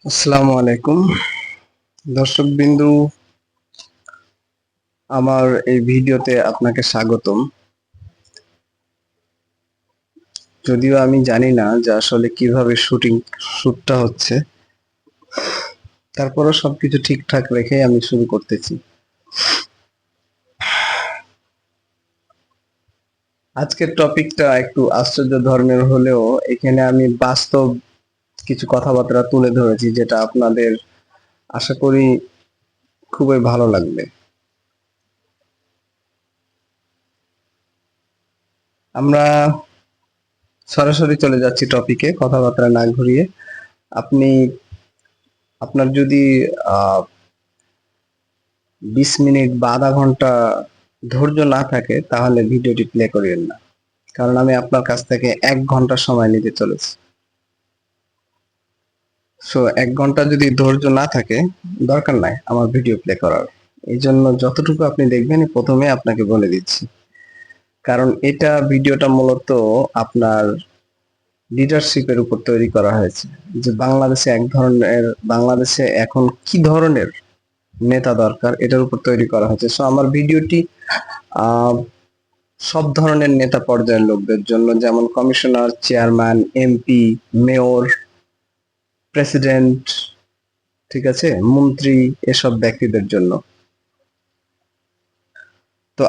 আসসালামু আলাইকুম দর্শকবিন্দু, আমার এই ভিডিওতে আপনাকে স্বাগতম। যদিও আমি জানি না যে আসলে কিভাবে শুটটা হচ্ছে, তারপরও সবকিছু ঠিকঠাক রেখে আমি শুরু করতেছি। আজকের টপিকটা একটু আশ্চর্য ধর্মের হলেও এখানে আমি বাস্তব কিছু কথাবার্তা তুলে ধরেছি, যেটা আপনাদের আশা করি খুবই ভালো লাগবে। আমরা সরাসরি চলে যাচ্ছি টপিকে, কথাবার্তা না ঘুরিয়ে। আপনি আপনার যদি 20 মিনিট বা আধা ঘন্টা ধৈর্য না থাকে তাহলে ভিডিওটি প্লে করিয়েন না, কারণ আমি আপনার কাছ থেকে 1 ঘন্টা সময় নিতে চলেছি। সো 1 ঘন্টা যদি ধৈর্য না থাকে, দরকার নাই আমার ভিডিও প্লে করার। এই জন্য যতটুকু আপনি দেখবেন প্রথমে আপনাকে বলে দিচ্ছি, কারণ ভিডিওটা মূলত আপনার লিডারশিপের উপর তৈরি করা হয়েছে, যে বাংলাদেশে এখন কি ধরনের নেতা দরকার, এটার উপর তৈরি করা হয়েছে। সো আমার ভিডিওটি আহ সব ধরনের নেতা পর্যায়ের লোকদের জন্য, যেমন commissioner, chairman, MP, mayor, president, ঠিক আছে, মন্ত্রী, এসব ব্যক্তিদের জন্য। তো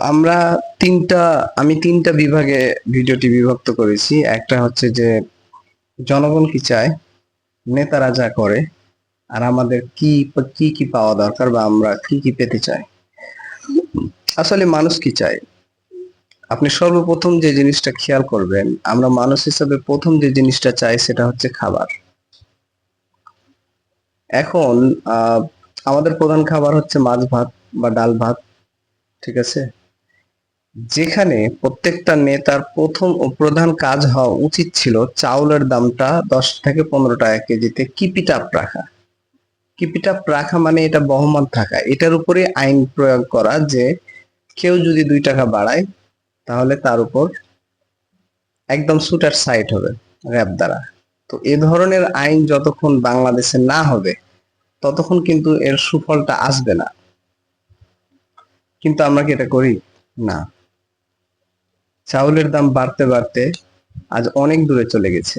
আমি তিনটা বিভাগে ভিডিওটি বিভক্ত করেছি। একটা হচ্ছে যে জনগণ কি চায়, নেতারা যা করে, আর আমাদের কি কি কি পাওয়া দরকার বা আমরা কি কি পেতে চাই। আসলে মানুষ কি চায়, আপনি সর্বপ্রথম যে জিনিসটা খেয়াল করবেন, আমরা মানুষ হিসেবে প্রথম যে জিনিসটা চাই সেটা হচ্ছে খাবার। এখন আমাদের প্রধান খাবার হচ্ছে মাছ ভাত বা ডাল ভাত, ঠিক আছে। যেখানে প্রত্যেকটা নেতার প্রথম ও প্রধান কাজ হওয়া উচিত ছিল চাউলের দামটা 10 থেকে 15 টাকা কেজিতে কিপিট আপ রাখা। কিপিট আপ রাখা মানে এটা বহমান থাকা, এটার উপরে আইন প্রয়োগ করা, যে কেউ যদি 2 টাকা বাড়ায় তাহলে তার উপর একদম শুটার সাইট হবে র্যাব দ্বারা। তো এ ধরনের আইন যতক্ষণ বাংলাদেশে না হবে ততক্ষণ কিন্তু এর সুফলটা আসবে না। কিন্তু আমরা কি এটা করি? না। চাউলের দাম বাড়তে বাড়তে আজ অনেক দূরে চলে গেছে।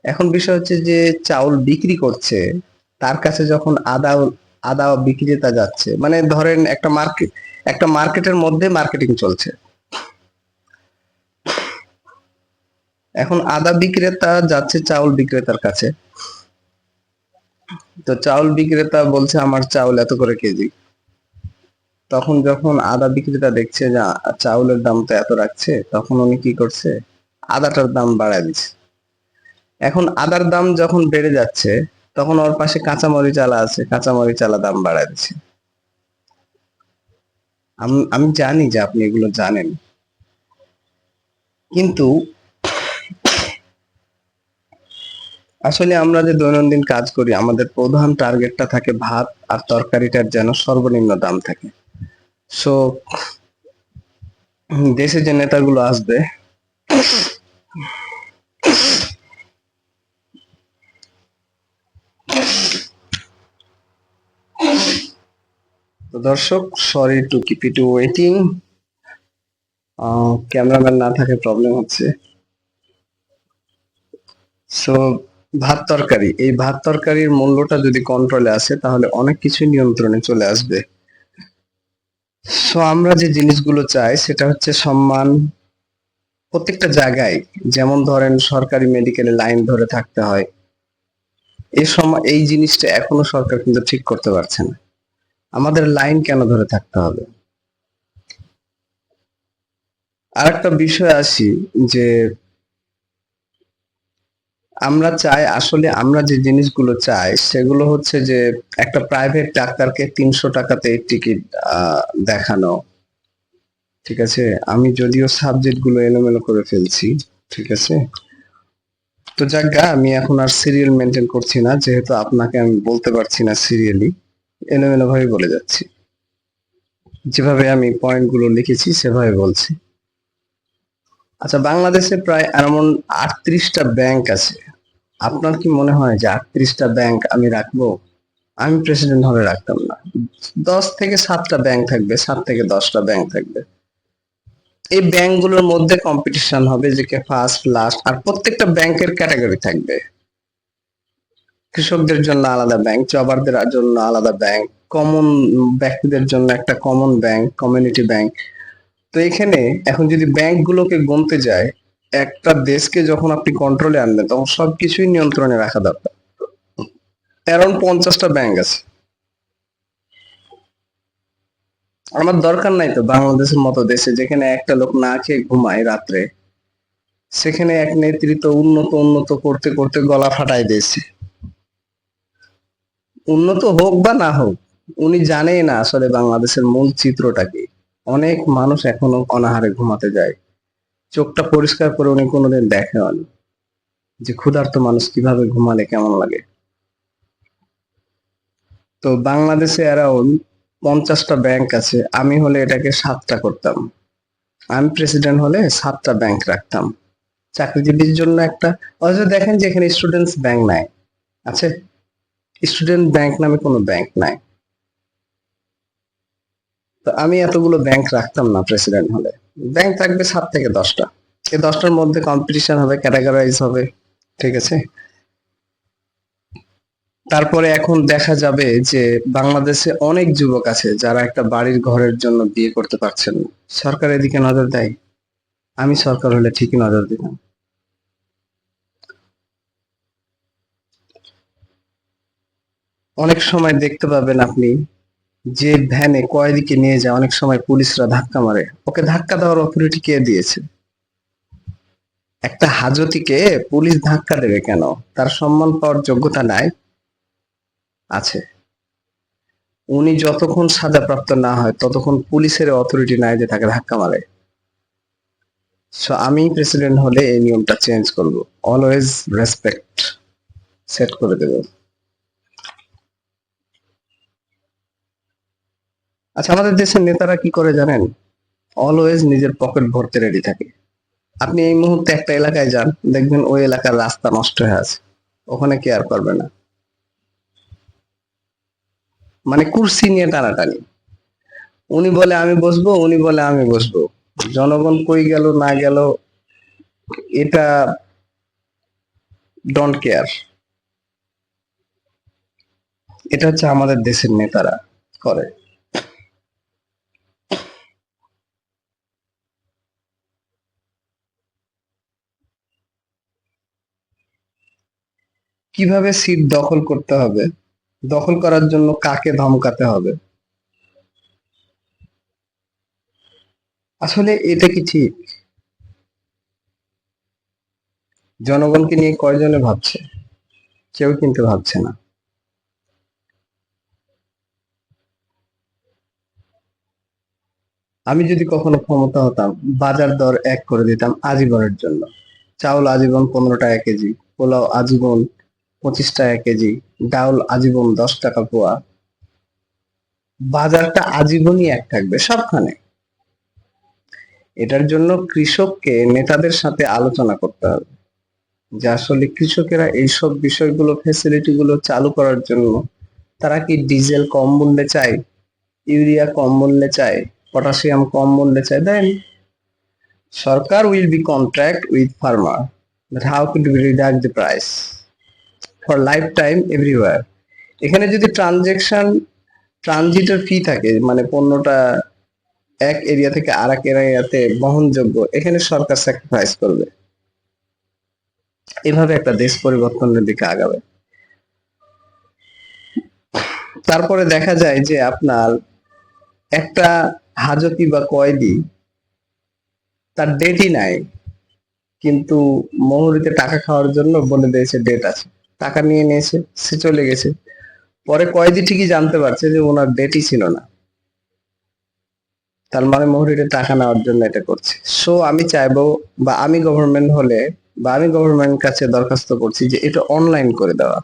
এখন বিষয় হচ্ছে যে চাউল বিক্রি করছে, তার কাছে যখন আদা বিক্রেতা যাচ্ছে, মানে ধরেন একটা মার্কেটের মধ্যে মার্কেটিং চলছে। এখন আদা বিক্রেতা যাচ্ছে চাউল বিক্রেতার কাছে, তো চাউল বিক্রেতা বলছে আমার চাউল এত করে কেজি। তখন যখন আদা বিক্রেতা দেখছে যে চাউলের দাম তো এত রাখছে, তখন উনি কি করছে, আদাটার দাম বাড়ায় দিচ্ছে। এখন আদার দাম যখন বেড়ে যাচ্ছে, তখন ওর পাশে কাঁচামরিচ আলা আছে, কাঁচামরিচ আলা দাম বাড়ায় দিচ্ছে। আমি জানি যে আপনি এগুলো জানেন, কিন্তু আসলে আমরা যে দৈনন্দিন কাজ করি, আমাদের প্রধান টার্গেটটা থাকে ভাত আর তরকারিটার যেন সর্বনিম্ন দাম থাকে। সো দেশে যে নেতাগুলো আসবে, তো দর্শক, sorry to keep it waiting, cameraman না থাকে প্রবলেম হচ্ছে। সো এই ভাত তরকারির মূল্যটা যদি কন্ট্রোলে আসে তাহলে অনেক কিছু নিয়ন্ত্রণে চলে আসবে। সো আমরা যে জিনিসগুলো চাই সেটা হচ্ছে সম্মান প্রত্যেকটা জায়গায়। যেমন ধরেন সরকারি মেডিকেলে লাইন ধরে থাকতে হয়, এই জিনিসটা এখনো সরকার কিন্তু ঠিক করতে পারছে না। আমাদের লাইন কেন ধরে থাকতে হবে? আর একটা বিষয় আসি, যে আমরা যে জিনিসগুলো চাই সেগুলো হচ্ছে যে একটা প্রাইভেট ডাক্তারকে 300 টাকাতে টিকিট দেখানো, ঠিক আছে। আমি যদিও সাবজেক্ট গুলো এলোমেলো করে ফেলছি, ঠিক আছে। তো যাজ্ঞা, আমি এখন আর সিরিয়াল মেনটেন করছি না, যেহেতু আপনাকে আমি বলতে পারছি না সিরিয়ালি, এলোমেলো ভাবে বলে যাচ্ছি। যেভাবে আমি পয়েন্ট গুলো লিখেছি সেভাবে বলছি। আচ্ছা, বাংলাদেশে প্রায় এমন 38টা ব্যাংক আছে। আপনার কি মনে হয় যে 38টা ব্যাংক আমি রাখবো? আমি প্রেসিডেন্ট হলে রাখতাম না। 10 থেকে 7টা ব্যাংক থাকবে, 7 থেকে 10টা ব্যাংক থাকবে। এই ব্যাংকগুলোর মধ্যে কম্পিটিশন হবে যে কে ফার্স্ট লাস্ট, আর প্রত্যেকটা ব্যাংকের ক্যাটাগরি থাকবে। কৃষকদের জন্য আলাদা ব্যাংক, জবারদের জন্য আলাদা ব্যাংক, কমন ব্যক্তিদের জন্য একটা কমন ব্যাংক, কমিউনিটি ব্যাংক। তো এখানে এখন যদি ব্যাংকগুলোকে গুনতে যায়, একটা দেশকে যখন আপনি কন্ট্রোলে আনবেন তখন সবকিছুই নিয়ন্ত্রণে রাখা দরকার। অ্যারাউন্ড 50টা ব্যাংক আছে। আমার দরকার নাই তো বাংলাদেশের মতো দেশে যেখানে একটা লোক না খেয়ে ঘুমায় রাত্রে, সেখানে এক নেতৃত্ব উন্নত উন্নত করতে করতে গলা ফাটাই দিয়েছে। উন্নত হোক বা না হোক, উনি জানেই না আসলে বাংলাদেশের মূল চিত্রটা কি। অনেক মানুষ এখনো অনাহারে ঘুমাতে যায়, চোখটা পরিষ্কার করে উনি কোনোদিন দেখেন যে ক্ষুধার্ত মানুষ কিভাবে ঘুমালে কেমন লাগে। তো বাংলাদেশে অ্যারাউন্ড 50টা ব্যাংক আছে, আমি হলে এটাকে 7টা করতাম। আমি প্রেসিডেন্ট হলে 7টা ব্যাংক রাখতাম চাকরিজীবীর জন্য একটা। অথচ দেখেন যে এখানে স্টুডেন্টস ব্যাংক নাই, আছে? স্টুডেন্ট ব্যাংক নামে কোনো ব্যাংক নাই। তো আমি এতগুলো ব্যাংক রাখতাম না প্রেসিডেন্ট হলে। ব্যাংক থাকবে 7 থেকে 10টা। এই 10টার মধ্যে কম্পিটিশন হবে, ক্যাটাগরাইজ হবে, ঠিক আছে? তারপরে এখন দেখা যাবে যে বাংলাদেশে অনেক যুবক আছে যারা একটা বাড়ির ঘরের জন্য বিয়ে করতে পারছেন না। সরকার এদিকে নজর দেয়? আমি সরকার হলে ঠিকই নজর দিতাম। অনেক সময় দেখতে পাবেন আপনি যে ভ্যানে কয়েদিকে নিয়ে যায়, অনেক সময় পুলিশরা ধাক্কা মারে। ওকে ধাক্কা দেওয়ার অথরিটি কে দিয়েছে? একটা হাজতিকে পুলিশ ধাক্কা দেবে কেন? তার সম্মান পাওয়ার যোগ্যতা নাই? আছে। উনি যতক্ষণ সাজাপ্রাপ্ত না হয় ততক্ষণ পুলিশের অথরিটি নাই যে তাকে ধাক্কা মারে। সো আমি প্রেসিডেন্ট হলে এই নিয়মটা চেঞ্জ করব। অলওয়েজ রেসপেক্ট সেট করে দেব। আচ্ছা, আমাদের দেশের নেতারা কি করে জানেন? অলওয়েজ নিজের পকেট ভরতে রেডি থাকে। আপনি এই মুহূর্তে একটা এলাকায় যান, দেখবেন ওই এলাকার রাস্তা নষ্ট হয়ে আছে, ওখানে কেয়ার করবে না। মানে কুর্সি নিয়ে টানাটানি। উনি বলে আমি বসবো, উনি বলে আমি বসবো। জনগণ কই গেল না গেল এটা ডোন্ট কেয়ার। এটা হচ্ছে আমাদের দেশের নেতারা করে। কিভাবে সিট দখল করতে হবে, দখল করার জন্য কাকে ধমকাতে হবে, আসলে এটা কি ঠিক? জনগণকে নিয়ে কয়জনে ভাবছে? কেউ কিন্তু ভাবছে না। আমি যদি কখনো ক্ষমতা হতাম, বাজার দর এক করে দিতাম আজীবনের জন্য। চাউল আজীবন 15 টাকা কেজি, পোলাও আজীবন 25 টাকা কেজি, ডাউল আজীবন 10 টাকা পোয়া। বাজারটা আজীবনই এক থাকবে সবখানে। এটার জন্য কৃষককে নেতাদের সাথে আলোচনা করতে হবে যে আসলে কৃষকেরা এইসব বিষয়গুলো, ফেসিলিটি গুলো চালু করার জন্য তারা কি ডিজেল কম মূল্যে চায়, ইউরিয়া কম মূল্যে চায়, পটাশিয়াম কম মূল্যে চায়? দেন সরকার will be contract with farmer that how could we reduce the price for lifetime everywhere. এখানে যদি ট্রানজিটের ফি থাকে, মানে পণ্যটা এক এরিয়া থেকে আরেক এরিয়াতে বহনযোগ্য, এখানে সরকার স্যাক্রিফাইস করবে। এভাবে একটা দেশ পরিবর্তনের দিকে আগাবে। তারপরে দেখা যায় যে আপনার একটা হাজতি বা কয়েদি, তার ডেটই নাই, কিন্তু মহুরিতে টাকা খাওয়ার জন্য বলে দিয়েছে ডেট আছে, টাকা নিয়ে নিয়েছে, সে চলে গেছে। পরে কয়েদি ঠিকই জানতে পারছে যে ওনার ডেটই ছিল না, তার মানে মহুরিতে টাকা নেওয়ার জন্য এটা করছে। সো আমি চাইবো, বা আমি গভর্নমেন্ট হলে, বা আমি গভর্নমেন্ট কাছে দরখাস্ত করছি যে এটা অনলাইন করে দেওয়া।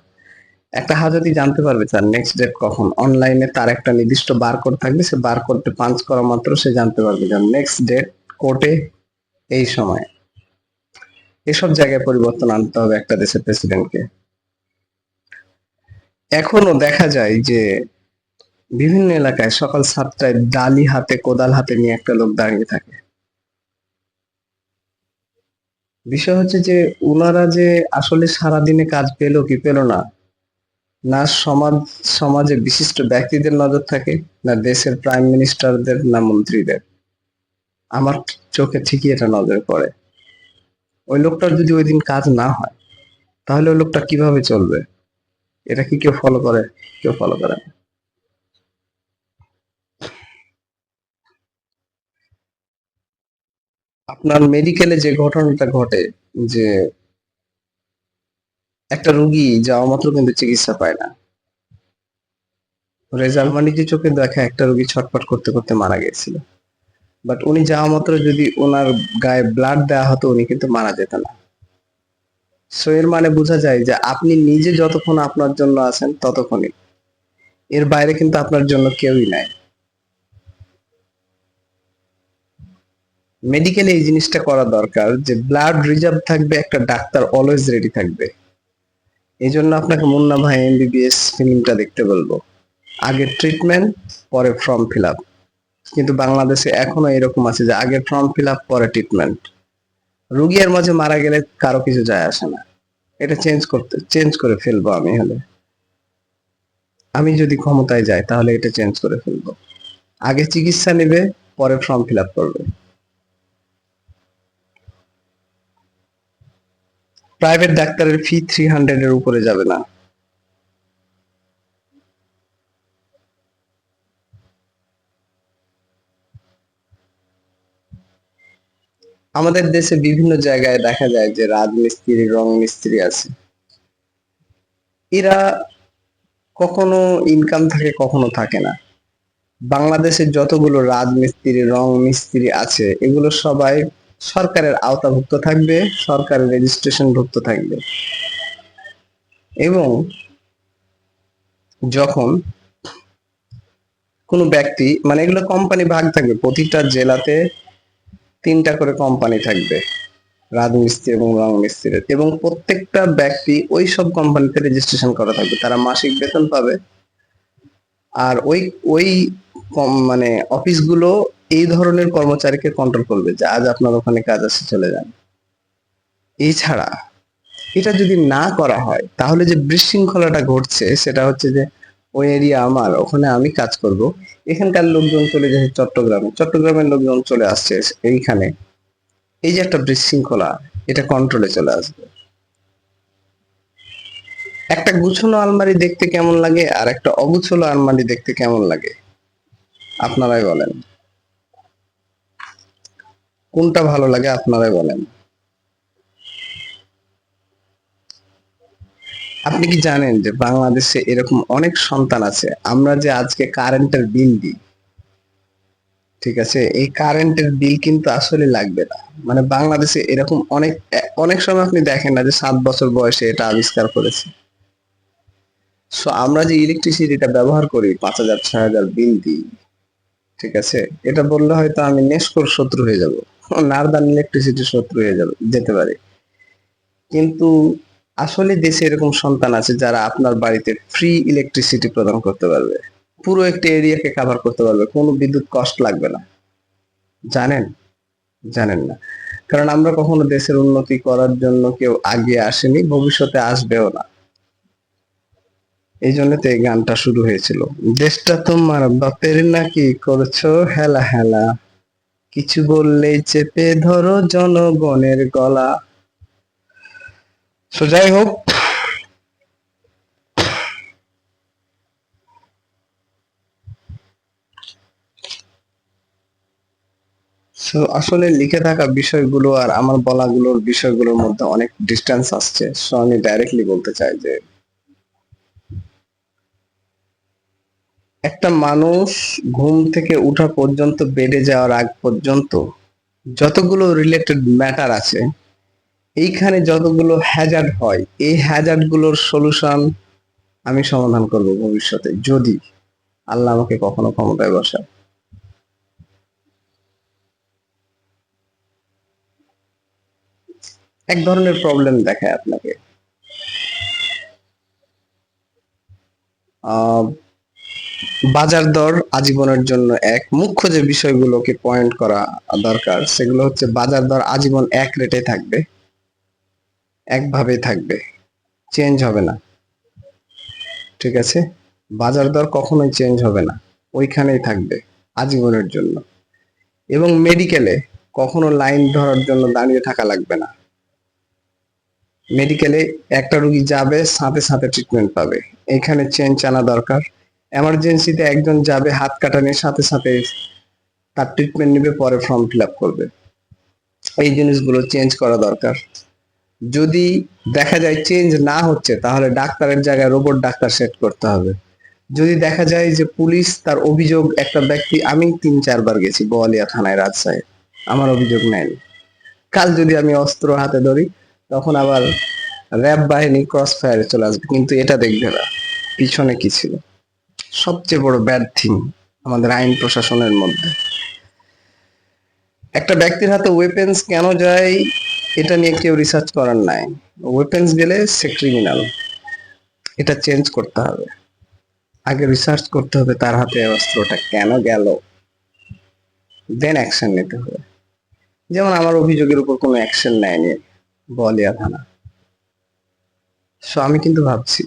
একটা হাজতি জানতে পারবে তার নেক্সট ডেট কখন, অনলাইনে তার একটা নির্দিষ্ট বারকোড থাকবে, সে বারকোডে পাঞ্চ করা মাত্র সে জানতে পারবে যে নেক্সট ডেট কোর্টে এই সময়। এসব জায়গায় পরিবর্তন আনতে হবে একটা দেশের প্রেসিডেন্টকে। এখনো দেখা যায় যে বিভিন্ন এলাকায় সকাল 7টায় ডালি হাতে কোদাল হাতে নিয়ে একটা লোক দাঁড়িয়ে থাকে। বিষয় হচ্ছে যে উনারা যে আসলে সারাদিনে কাজ পেলো কি পেলো না, না সমাজে বিশিষ্ট ব্যক্তিদের নজর থাকে, না দেশের প্রাইম মিনিস্টারদের, না মন্ত্রীদের। আমার চোখে ঠিকই এটা নজরে পড়ে। ওই লোকটার যদি ওই দিন কাজ না হয় তাহলে ওই লোকটা কিভাবে চলবে? এটা কি কেউ ফলো করে? কেউ ফলো করে না। আপনার মেডিকেলে যে ঘটনাটা ঘটে, যে একটা রুগী যাওয়া মাত্র কিন্তু চিকিৎসা পায় না, রেজাল্ট মানে যে চোখে দেখা একটা রুগী ছটফট করতে করতে মারা গেছিল, বাট উনি যাওয়া মাত্র যদি ওনার গায়ে ব্লাড দেওয়া হতো উনি কিন্তু মারা যেত না। সো এর মানে বোঝা যায় যে আপনি নিজে যতক্ষণ আপনার জন্য আছেন ততক্ষণই, এর বাইরে কিন্তু আপনার জন্য কেউই নাই। মেডিকেলে এই জিনিসটা করা দরকার যে ব্লাড রিজার্ভ থাকবে, একটা ডাক্তার অলওয়েজ রেডি থাকবে। এই জন্য আপনাকে মুন্না ভাই এমবিবিএস ফিল্মটা দেখতে বলবো। আগে ট্রিটমেন্ট, পরে ফর্ম ফিল আপ। কিন্তু বাংলাদেশে এখনো এরকম আছে যে আগে ফর্ম ফিল আপ পরে ট্রিটমেন্ট। রুগী এর মাঝে মারা গেলে কারো কিছু যায় আসে না। এটা চেঞ্জ করে ফেলবো আমি হলে। আমি যদি ক্ষমতায় যাই তাহলে এটা চেঞ্জ করে ফেলবো। আগে চিকিৎসা নেবে, পরে ফর্ম ফিল আপ করবে। প্রাইভেট ডাক্তারের ফি 300 এর উপরে যাবে না। আমাদের দেশে বিভিন্ন জায়গায় দেখা যায় যে রাজমিস্ত্রি, রং মিস্ত্রি আছে, এরা কখনো ইনকাম থাকে কখনো থাকে না। বাংলাদেশে যতগুলো রাজমিস্ত্রি, রং মিস্ত্রি আছে এগুলো সবাই সরকারের আওতাভুক্ত থাকবে, সরকারের রেজিস্ট্রেশন ভুক্ত থাকবে। এবং যখন কোনো ব্যক্তি, মানে এগুলো কোম্পানি ভাগ থাকবে, প্রতিটা জেলাতে 3টা করে কোম্পানি থাকবে রাজমিস্ত্রি এবং রং মিস্ত্রির, এবং প্রত্যেকটা ব্যক্তি ওই সব কোম্পানিতে রেজিস্ট্রেশন করা থাকবে, তারা মাসিক বেতন পাবে। আর ওই ওই মানে অফিসগুলো এই ধরনের কর্মচারীকে কন্ট্রোল করবে যে আজ আপনার ওখানে কাজ আছে চলে যান। এছাড়া এটা যদি না করা হয় তাহলে যে বিশৃঙ্খলাটা ঘটছে সেটা হচ্ছে যে ওই এরিয়া আমার, ওখানে আমি কাজ করব, এখানকার লোকজন চলে যাচ্ছে চট্টগ্রামে, চট্টগ্রামের লোকজন চলে আসছে এইখানে। এই যে একটা বিশৃঙ্খলা, এটা কন্ট্রোলে চলে আসবে। একটা গুছানো আলমারি দেখতে কেমন লাগে আর একটা অগুছালো আলমারি দেখতে কেমন লাগে, আপনারাই বলেন। কোনটা ভালো লাগে আপনারাই বলেন। আপনি কি জানেন যে বাংলাদেশে এরকম অনেক সন্তান আছে, আমরা যে আজকে কারেন্টের বিল দিই, ঠিক আছে, এই কারেন্টের বিল কিন্তু আসলে লাগবে না। মানে বাংলাদেশে এরকম অনেক অনেক সময় আপনি দেখেন না যে 7 বছর বয়সে এটা আবিষ্কার করেছে। সো আমরা যে ইলেকট্রিসিটিটা ব্যবহার করি, 5,000 6,000 বিল দিই, ঠিক আছে, এটা বললে হয়তো আমি নেস্কোর শত্রু হয়ে যাব, নারদান ইলেকট্রিসিটির শত্রু হয়ে যাবে যেতে পারে। কিন্তু আসলে দেশে এরকম সন্তান আছে যারা আপনার বাড়িতে ফ্রি ইলেকট্রিসিটি প্রদান করতে পারবে, পুরো একটা এরিয়াকে কভার করতে পারবে, কোনো বিদ্যুৎ কষ্ট লাগবে না। জানেন? জানেন না, কারণ আমরা কখনো দেশের উন্নতি করার জন্য কেউ আগে আসেনি, ভবিষ্যতে আসবেও না। এই জন্য তো এই গানটা শুরু হয়েছিল, দেশটা তোমার বাপের নাকি করছো হেলা হেলা, কিছু বললেই চেপে ধরো জনগণের গলা। সো যাই হোক, সো আসলে লিখে থাকা বিষয়গুলো আর আমার বলাগুলোর বিষয়গুলোর মধ্যে অনেক ডিস্টেন্স আসছে। সো আমি ডাইরেক্টলি বলতে চাই যে একটা মানুষ ঘুম থেকে উঠা পর্যন্ত, বেডে যাওয়ার আগ পর্যন্ত যতগুলো রিলেটেড ম্যাটার আছে, এইখানে যতগুলো হ্যাজার্ড হয়, এই হ্যাজার্ড গুলোর সলিউশন আমি সমাধান করব ভবিষ্যতে, যদি আল্লাহ আমাকে কখনো ক্ষমতায় বসায়। এক ধরনের প্রবলেম দেখায় আপনাকে। আহ বাজার দর আজীবনের জন্য এক, মুখ্য যে বিষয়গুলোকে পয়েন্ট করা দরকার সেগুলো হচ্ছে বাজার দর আজীবন এক রেটে থাকবে, একভাবে থাকবে, চেঞ্জ হবে না। ঠিক আছে, বাজার দর কখনোই চেঞ্জ হবে না, ওইখানেই থাকবে আজীবনের জন্য। এবং মেডিকেলে কখনো লাইন ধরার জন্য দাঁড়িয়ে থাকা লাগবে না। মেডিকেলে একটা রুগী যাবে, সাথে সাথে ট্রিটমেন্ট পাবে, এখানে চেঞ্জ আনা দরকার। এমার্জেন্সিতে একজন যাবে, হাত কাটা নিয়ে সাথে সাথে তার ট্রিটমেন্ট নেবে, পরে ফর্ম ফিল আপ করবে। এই জিনিসগুলো চেঞ্জ করা দরকার। যদি দেখা যায় চেঞ্জ না হচ্ছে, তাহলে ডাক্তারের জায়গায় রোবট ডাক্তার সেট করতে হবে। যদি দেখা যায় যে পুলিশ তার অভিযোগ, একটা ব্যক্তি, আমি 3-4 বার গেছি বোয়ালিয়া থানায়, রাজশাহী, আমার অভিযোগ নেয়নি। কাল যদি আমি অস্ত্র হাতে ধরি, তখন আবার র্যাব বাহিনী ক্রস ফায়ারে চলে আসবে, কিন্তু এটা দেখবে না পিছনে কি ছিল। সবচেয়ে বড় ব্যাড থিং আমাদের আইন প্রশাসনের মধ্যে, একটা ব্যক্তির হাতে ওয়েপেন্স কেন যায় এটা নিয়ে কেউ রিসার্চ করার নাই। ওয়েপেন্স গেলে সে ক্রিমিনাল, এটা চেঞ্জ করতে হবে। আগে রিসার্চ করতে হবে তার হাতে অস্ত্রটা কেন গেল, দেন অ্যাকশন নিতে হবে। যেমন আমার অভিযোগের উপর কোনো অ্যাকশন নেয়নি বলিয়া থানা, সো আমি কিন্তু ভাবছি,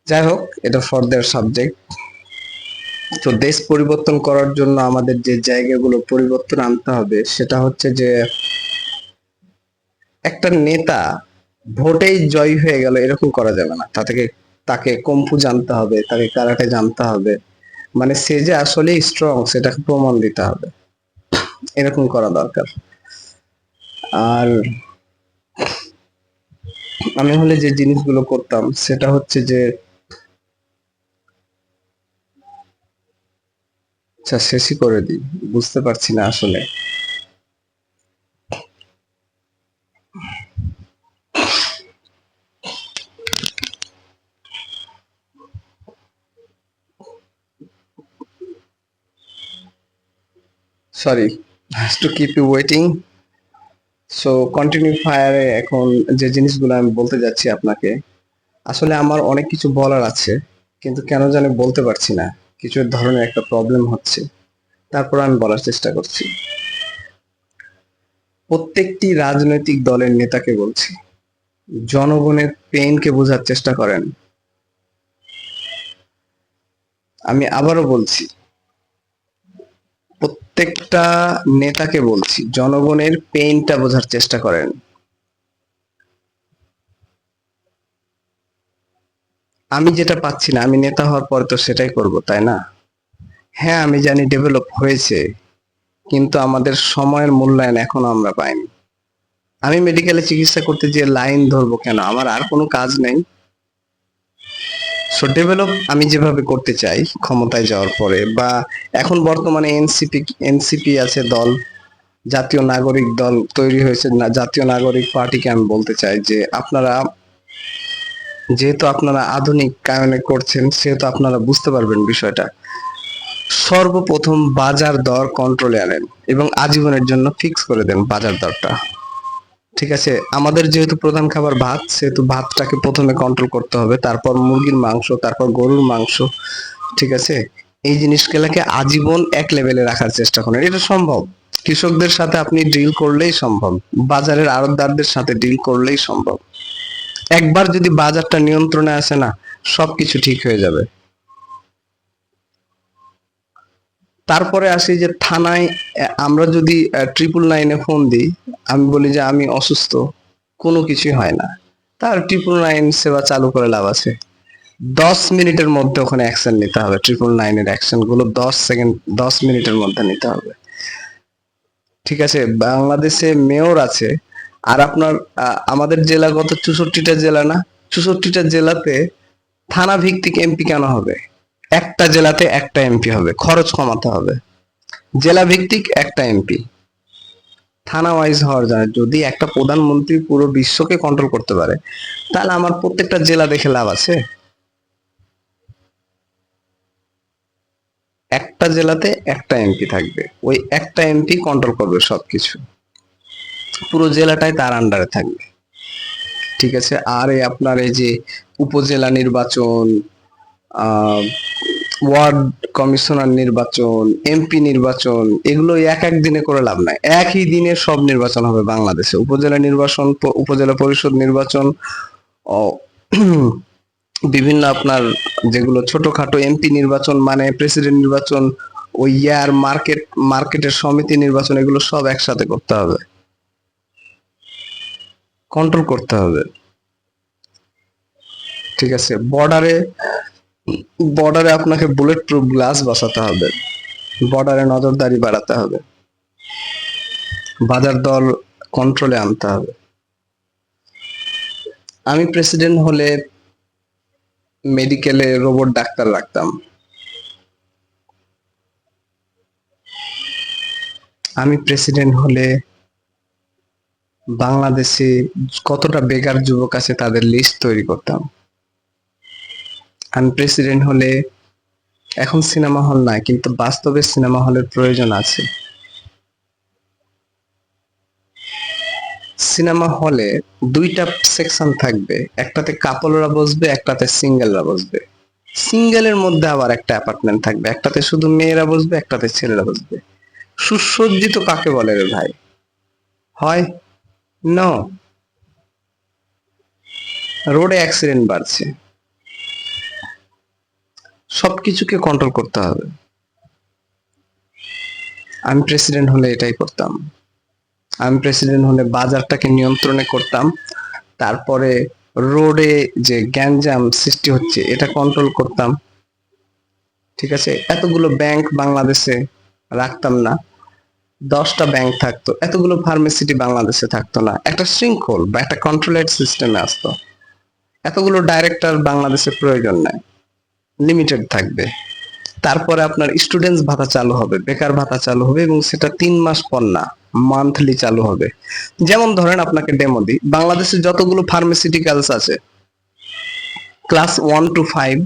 যাই হোক, এটা ফর্দার সাবজেক্ট। তো দেশ পরিবর্তন করার জন্য আমাদের যে জায়গাগুলো পরিবর্তন আনতে হবে সেটা হচ্ছে যে একটা নেতা ভোটেই জয়ী হয়ে গেল এরকম করা যাবে না। তাকে কম্ফু জানতে হবে, তাকে কারাটে জানতে হবে, মানে সে যে আসলে স্ট্রং সেটাকে প্রমাণ দিতে হবে, এরকম করা দরকার। আর আমি হলে যে জিনিসগুলো করতাম সেটা হচ্ছে যে, আচ্ছা শেষই করে দিই, বুঝতে পারছি না আসলে। Sorry to keep you waiting. So continue ফায়ারে এখন যে জিনিসগুলো আমি বলতে যাচ্ছি আপনাকে, আসলে আমার অনেক কিছু বলার আছে, কিন্তু কেন জানি বলতে পারছি না, কিছু ধরনের একটা প্রবলেম হচ্ছে। তারপর আমি বলার চেষ্টা করছি। প্রত্যেকটি রাজনৈতিক দলের নেতাকে বলছি, জনগণের পেইনকে বোঝার চেষ্টা করেন। আমি আবারও বলছি, প্রত্যেকটা নেতাকে বলছি, জনগণের পেইনটা বোঝার চেষ্টা করেন। আমি যেটা পাচ্ছি না, আমি নেতা হওয়ার পর তো সেটাই করব, তাই না? হ্যাঁ আমি জানি ডেভেলপ হয়েছে, কিন্তু আমাদের সময়ের মূল্যায়ন এখনো আমরা পাইনি। আমি মেডিকেলে চিকিৎসা করতে যে লাইন ধরবো কেন, আমার আর কোনো কাজ নেই। সো ডেভেলপ আমি যেভাবে করতে চাই ক্ষমতায় যাওয়ার পরে, বা এখন বর্তমানে এনসিপি আছে দল, জাতীয় নাগরিক দল তৈরি হয়েছে না, জাতীয় নাগরিক পার্টিকে আমি বলতে চাই যে আপনারা, যেহেতু আপনারা আধুনিক কায়নে করছেন, সেহেতু আপনারা বুঝতে পারবেন বিষয়টা। সর্বপ্রথম বাজার দর কন্ট্রোলে আনেন এবং আজীবনের জন্য ফিক্স করে দেন বাজার দরটা। ঠিক আছে, আমাদের যেহেতু প্রধান খাবার ভাত, সেহেতু ভাতটাকে প্রথমে কন্ট্রোল করতে হবে, তারপর মুরগির মাংস, তারপর গরুর মাংস। ঠিক আছে, এই জিনিসগুলোকে আজীবন এক লেভেলে রাখার চেষ্টা করেন, এটা সম্ভব। কৃষকদের সাথে আপনি ডিল করলেই সম্ভব, বাজারের আড়তদারদের সাথে ডিল করলেই সম্ভব। একবার যদি বাজারটা নিয়ন্ত্রণে আসে না, সবকিছু ঠিক হয়ে যাবে। তারপরে আসি যে থানায়, আমরা যদি 999-এ ফোন দিই, আমি বলি যে আমি অসুস্থ, কোনো কিছুই হয় না, তার 999 সেবা চালু করে লাভ আছে? 10 মিনিটের মধ্যে ওখানে অ্যাকশন নিতে হবে, 999-এর অ্যাকশন গুলো 10 সেকেন্ড, 10 মিনিটের মধ্যে নিতে হবে। ঠিক আছে, বাংলাদেশে মেয়র আছে, আর আপনার আমাদের জেলাগত 64টা জেলা না, 64টা জেলাতে থানা ভিত্তিক এমপি কেন হবে? একটা জেলাতে একটা এমপি হবে, খরচ কমাতে হবে। জেলা ভিত্তিক একটা এমপি, থানা ওয়াইজ হওয়ার জন্য। যদি একটা প্রধানমন্ত্রী পুরো বিশ্বকে কন্ট্রোল করতে পারে, তাহলে আমার প্রত্যেকটা জেলা দেখে লাভ আছে? একটা জেলাতে একটা এমপি থাকবে, ওই একটা এমপি কন্ট্রোল করবে সবকিছু। পুরো জেলাটাই তার আন্ডারে থাকবে। ঠিক আছে। আর আপনার এই যে উপজেলা নির্বাচন, আহ ওয়ার্ড কমিশনার নির্বাচন, এমপি নির্বাচন, এগুলো এক এক দিনে করে লাভ নাই। একই দিনে সব নির্বাচন হবে বাংলাদেশে। উপজেলা নির্বাচন, উপজেলা পরিষদ নির্বাচন, বিভিন্ন আপনার যেগুলো ছোটখাটো এমপি নির্বাচন, মানে প্রেসিডেন্ট নির্বাচন, ওই ইয়ার মার্কেটের সমিতি নির্বাচন, এগুলো সব একসাথে করতে হবে, কন্ট্রোল করতে হবে। ঠিক আছে। বর্ডারে বর্ডারে আপনাকে বুলেট প্রুফ গ্লাস বসাতে হবে, বর্ডারে নজরদারি বাড়াতে হবে, বাজার দর কন্ট্রোলে আনতে হবে। আমি প্রেসিডেন্ট হলে মেডিকেলে রোবট ডাক্তার রাখতাম। আমি প্রেসিডেন্ট হলে বাংলাদেশে কতটা বেকার যুবক আছে তাদের লিস্ট তৈরি করতাম। আমি প্রেসিডেন্ট হলে, এখন সিনেমা হল নাই কিন্তু বাস্তবে সিনেমা হলের প্রয়োজন আছে। সিনেমা হলে দুইটা সেকশন থাকবে, একটাতে কাপলরা বসবে, একটাতে সিঙ্গেলরা বসবে। সিঙ্গেলের মধ্যে আবার একটা অ্যাপার্টমেন্ট থাকবে, একটাতে শুধু মেয়েরা বসবে, একটাতে ছেলেরা বসবে। সুসজ্জিত কাকে বলে রে ভাই? হয়? নো। রোডে অ্যাক্সিডেন্ট বাড়ছে, সবকিছুকে কন্ট্রোল করতে হবে। আমি প্রেসিডেন্ট হলে এটাই করতাম। আমি প্রেসিডেন্ট হলে বাজারটাকে নিয়ন্ত্রণে করতাম, তারপরে রোডে যে গ্যাঞ্জাম সৃষ্টি হচ্ছে এটা কন্ট্রোল করতাম। ঠিক আছে। এতগুলো ব্যাংক বাংলাদেশে রাখতাম না, 10টা ব্যাংক থাকতো। এতগুলো ফার্মেসিটি বাংলাদেশে থাকতো না, একটা শৃঙ্খল বা একটা কন্ট্রোলেড সিস্টেমে আসতো। এতগুলো ডাইরেক্টর বাংলাদেশে প্রয়োজন নাই, লিমিটেড থাকবে। তারপরে আপনার স্টুডেন্টস ভাতা চালু হবে, বেকার ভাতা চালু হবে, এবং সেটা 3 মাস পর না, মান্থলি চালু হবে। যেমন ধরেন আপনাকে ডেমো দিই, বাংলাদেশে যতগুলো ফার্মাসিউটিক্যালস আছে, ক্লাস 1 to 5,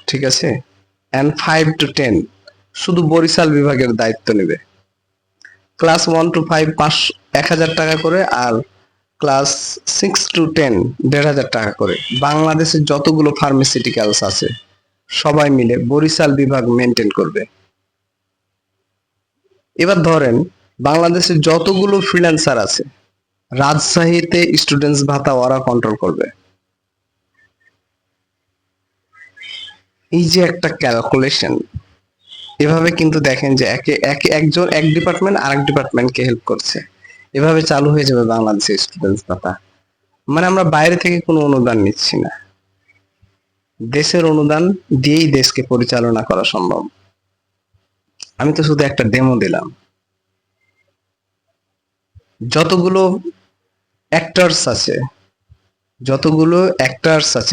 ঠিক আছে, এন্ড 5 to 10 শুধু বরিশাল বিভাগের দায়িত্ব নেবে। ক্লাস 1 to 5 1,000 টাকা করে, আর ক্লাস 6 to 10 1,500 টাকা করে। বাংলাদেশে যতগুলো ফার্মাসিউটিক্যালস আছে সবাই মিলে বরিশাল বিভাগ মেনটেন করবে। এবার ধরেন বাংলাদেশে যতগুলো ফ্রিল্যান্সার আছে, রাজশাহীতে স্টুডেন্টস ভাতা ওরা কন্ট্রোল করবে। এই যে একটা ক্যালকুলেশন, এভাবে কিন্তু দেখেন যে একে একে একজন এক ডিপার্টমেন্ট আরেক ডিপার্টমেন্টকে হেল্প করছে। এভাবে চালু হয়ে যাবে বাংলাদেশের স্টুডেন্টস ভাতা। মানে আমরা বাইরে থেকে কোনো অনুদান নিচ্ছি না, দেশের অনুদান দিয়েই দেশকে পরিচালনা করা সম্ভব। আমি তো শুধু একটা ডেমো দিলাম। যতগুলো অ্যাক্টরস আছে,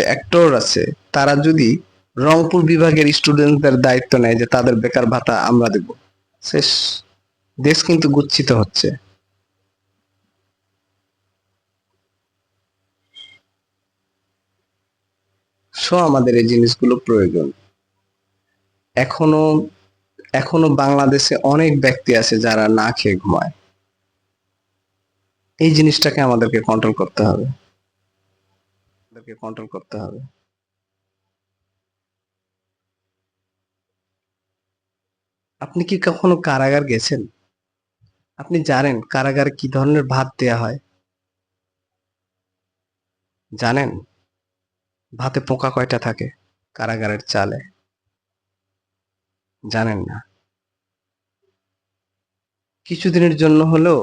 অ্যাক্টর আছে, তারা যদি রংপুর বিভাগের স্টুডেন্টদের দায়িত্ব নেয় যে তাদের বেকার ভাতা আমরা দেব, শেষ। দেশ কিন্তু গুচ্ছিত হচ্ছে। আমাদের এই জিনিসগুলো প্রয়োজন। এখনো এখনো বাংলাদেশে অনেক ব্যক্তি আছে যারা না খেয়ে ঘুমায়। এই জিনিসটাকে আমাদেরকে কন্ট্রোল করতে হবে। আপনি কি কখনো কারাগার গেছেন? আপনি জানেন কারাগারে কি ধরনের ভাত দেয়া হয়? জানেন ভাতে পোকা কয়টা থাকে কারাগারের চালে? জানেন না। কিছুদিনের জন্য হলেও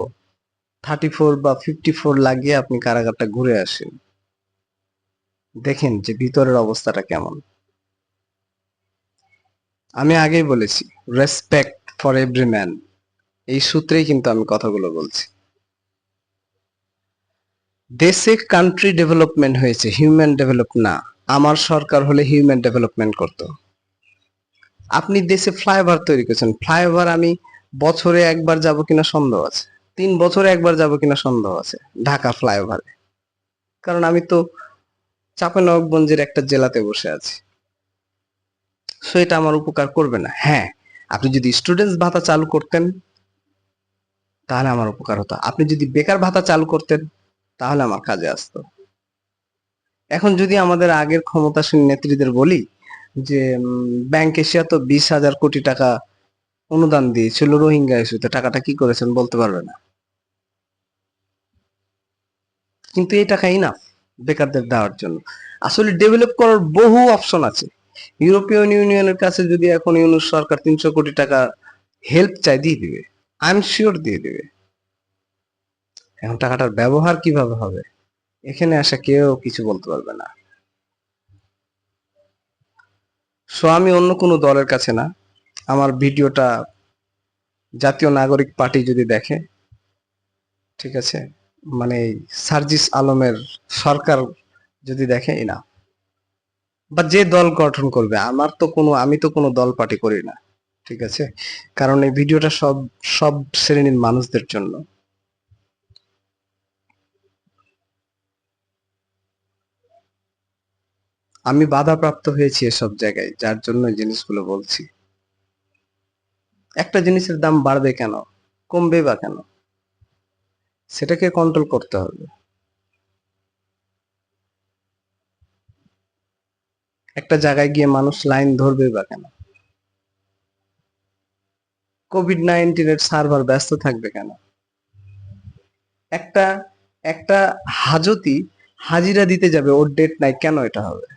34 বা 54 লাগিয়ে আপনি কারাগারটা ঘুরে আসেন, দেখেন যে ভিতরের অবস্থাটা কেমন। আমি আগেই বলেছি, রেসপেক্ট ফর এভরি ম্যান, এই সূত্রেই কিন্তু আমি কথাগুলো বলছি। দেশে কান্ট্রি ডেভেলপমেন্ট হয়েছে, হিউম্যান ডেভেলপ না। আমার সরকার হলে হিউম্যান ডেভেলপমেন্ট করতো। আপনি দেশে ফ্লাইওভার তৈরি করেছেন, ফ্লাইওভার আমি বছরে একবার যাব কিনা সন্দেহ আছে, 3 বছরে একবার যাব কিনা সন্দেহ আছে ঢাকা ফ্লাইওভারে। কারণ আমি তো চাঁপাইনবাবগঞ্জের একটা জেলাতে বসে আছি, সো এটা আমার উপকার করবে না। হ্যাঁ, আপনি যদি স্টুডেন্টস ভাতা চালু করতেন তাহলে আমার উপকার হতো। আপনি যদি বেকার ভাতা চালু করতেন তাহলে আমার কাজে আসতো। এখন যদি আমাদের আগের ক্ষমতাসীন নেত্রীদের বলি যে ব্যাংক এশিয়া তো 20,000 কোটি টাকা অনুদান দিয়েছিল রোহিঙ্গা ইস্যুতে, টাকাটা কি করেছেন বলতে পারবে না। কিন্তু এই টাকা ইনাফ বেকারদের দেওয়ার জন্য। আসলে ডেভেলপ করার বহু অপশন আছে। ইউরোপিয়ান ইউনিয়নের কাছে যদি এখন ইউনুস সরকার 300 কোটি টাকা হেল্প চাই, দিয়ে দিবে, আই এম শিওর দিয়ে দিবে। এখন টাকাটার ব্যবহার কিভাবে হবে এখানে আসা কেউ কিছু বলতে পারবে না। সো আমি অন্য কোনো দলের কাছে না, আমার ভিডিওটা জাতীয় নাগরিক পার্টি যদি দেখে, ঠিক আছে, মানে সার্জিস আলমের সরকার যদি দেখে, না, বা যে দল গঠন করবে, আমি তো কোনো দল পার্টি করি না, ঠিক আছে, কারণ এই ভিডিওটা সব সব শ্রেণীর মানুষদের জন্য। আমি বাধাপ্রাপ্ত হয়েছি এসব জায়গায়, যার জন্য এই জিনিসগুলো বলছি। একটা জিনিসের দাম বাড়বে কেন, কমবে বা কেন, সেটাকে কন্ট্রোল করতে হবে। একটা জায়গায় গিয়ে মানুষ লাইন ধরবে বা কেন, কোভিড-19 সার্ভার ব্যস্ত থাকবে কেন, একটা একটা হাজতি হাজিরা দিতে যাবে, ওর ডেট নাই কেন এটা হবে?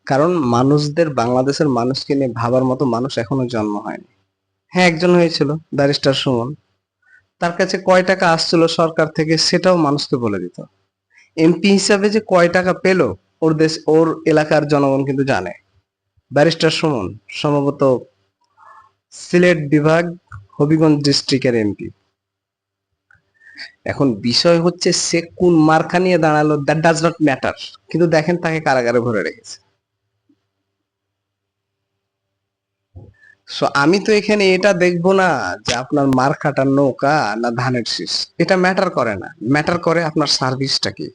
কারণ মানুষদের, বাংলাদেশের মানুষকে নিয়ে ভাবার মতো মানুষ এখনো জন্ম হয়নি। হ্যাঁ, একজন হয়েছিল, ব্যারিস্টার সুমন। তার কাছে কয় টাকা আসছিল সরকার থেকে সেটাও মানুষকে বলে দিত। এমপি হিসাবে যে কয় টাকা পেল, ওর এলাকার জনগণ কিন্তু জানে। ব্যারিস্টার সুমন সম্ভবত সিলেট বিভাগ, হবিগঞ্জ ডিস্ট্রিক্টের এমপি। এখন বিষয় হচ্ছে সে কোন মার্কা নিয়ে দাঁড়ালো, দ্যাট ডাজ নট ম্যাটার, কিন্তু দেখেন তাকে কারাগারে ভরে রেখেছে। সো আমি তো এখানে এটা দেখবো না যে আপনার মার্কাটা নৌকা না ধানের শীষ, এটা ম্যাটার করে না, ম্যাটার করে আপনার সার্ভিসটা কি,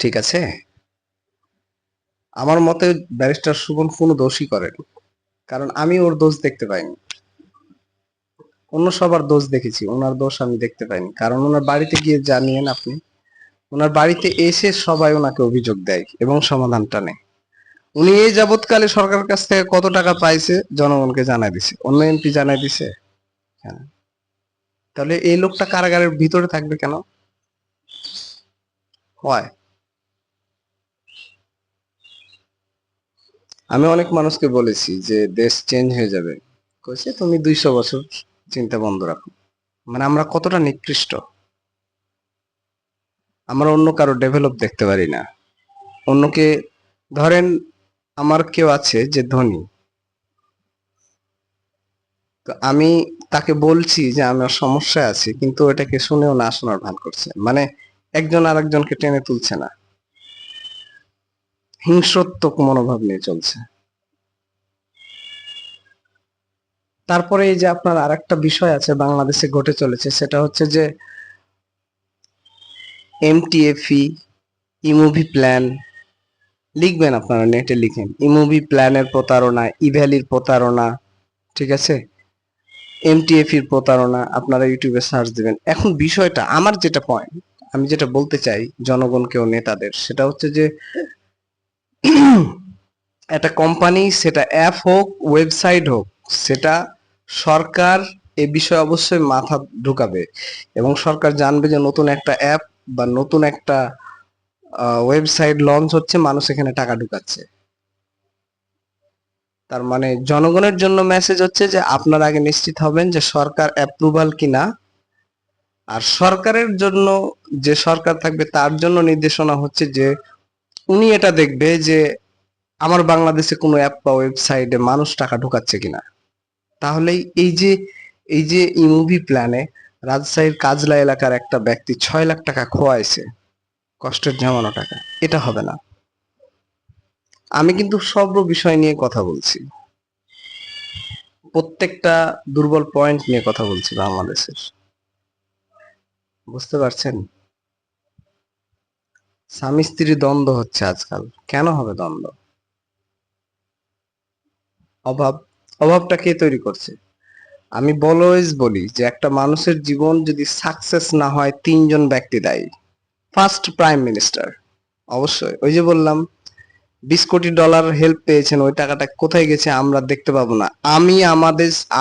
ঠিক আছে। আমার মতে ব্যারিস্টার সুমন কোনো দোষই করেনি, কারণ আমি ওর দোষ দেখতে পাইনি। অন্য সবার দোষ দেখেছি, ওনার দোষ আমি দেখতে পাইনি, কারণ ওনার বাড়িতে গিয়ে জানিয়েন আপনি, ওনার বাড়িতে এসে সবাই ওনাকে অভিযোগ দেয় এবং সমাধানটা নেয়। উনি এই যাবৎকালে সরকারের কাছ থেকে কত টাকা পাইছে জনগণকে জানাই দিছে, অন্য এমপি জানাই দিছে? হ্যাঁ। তাহলে এই লোকটা কারাগারের ভিতরে থাকবে কেন? হয়, আমি অনেক মানুষকে বলেছি যে দেশ চেঞ্জ হয়ে যাবে, কইছে তুমি 200 বছর চিন্তা বন্ধ রাখো। মানে আমরা কতটা নিকৃষ্ট, আমরা অন্য কারো ডেভেলপ দেখতে পারি না। অন্যকে, ধরেন আমার কেউ আছে যে ধনী, তো আমি তাকে বলছি যে আমার সমস্যায় আছি, কিন্তু ওটাকে শুনেও না শোনার ভান করছে, মানে একজন আরেকজনকে টেনে তুলছে না, হিংস্রত্বক মনোভাব নিয়ে চলছে। তারপরে এই যে আপনার আরেকটা বিষয় আছে বাংলাদেশে ঘটে চলেছে, সেটা হচ্ছে যে এমটিএফি, ইমুভি প্ল্যান, লিখবেন আপনারা, নেটে লিখেন, ইমুভি প্ল্যানের প্রতারণা, ইভ্যালির প্রতারণা, ঠিক আছে, এমটিএফির প্রতারণা, আপনারা ইউটিউবে সার্চ দিবেন। এখন বিষয়টা, আমার যেটা পয়েন্ট, আমি যেটা বলতে চাই জনগণকে ও নেতাদের, সেটা হচ্ছে যে একটা কোম্পানি, সেটা অ্যাপ হোক ওয়েবসাইট হোক, সেটা সরকার এ বিষয়ে অবশ্যই মাথা ঢুকাবে, এবং সরকার জানবে যে নতুন একটা অ্যাপ বা নতুন একটা ওয়েবসাইট লঞ্চ হচ্ছে, মানুষ এখানে টাকা ঢুকাচ্ছে। তার মানে জনগণের জন্য মেসেজ হচ্ছে যে আপনারা আগে নিশ্চিত হবেন যে সরকার অ্যাপ্রুভাল কিনা, আর সরকারের জন্য, যে সরকার থাকবে তার জন্য নির্দেশনা হচ্ছে যে উনি এটা দেখবে যে আমার বাংলাদেশে কোনো অ্যাপ বা ওয়েবসাইটে মানুষ টাকা ঢুকাচ্ছে কিনা। তাহলেই এই যে ইমুভি প্ল্যানে রাজশাহীর কাজলা এলাকার একটা ব্যক্তি 6 লাখ টাকা খোয়াইছে, কষ্টের জমানো টাকা, এটা হবে না। আমি কিন্তু সব বিষয় নিয়ে কথা বলছি, প্রত্যেকটা দুর্বল পয়েন্ট নিয়ে কথা বলছি বাংলাদেশের, বুঝতে পারছেন? স্বামী স্ত্রী দ্বন্দ্ব হচ্ছে আজকাল, কেন হবে দ্বন্দ্ব? অভাব, অভাবটা কে তৈরি করছে? আমি অলওয়েজ বলি যে একটা মানুষের জীবন যদি সাকসেস না হয় তিনজন ব্যক্তি দায়ী। First, prime minister. অবশ্যই ওই যে বললাম $20 কোটি হেল্প পেয়েছেন, ওই টাকাটা কোথায় গেছে আমরা দেখতে পাবো না।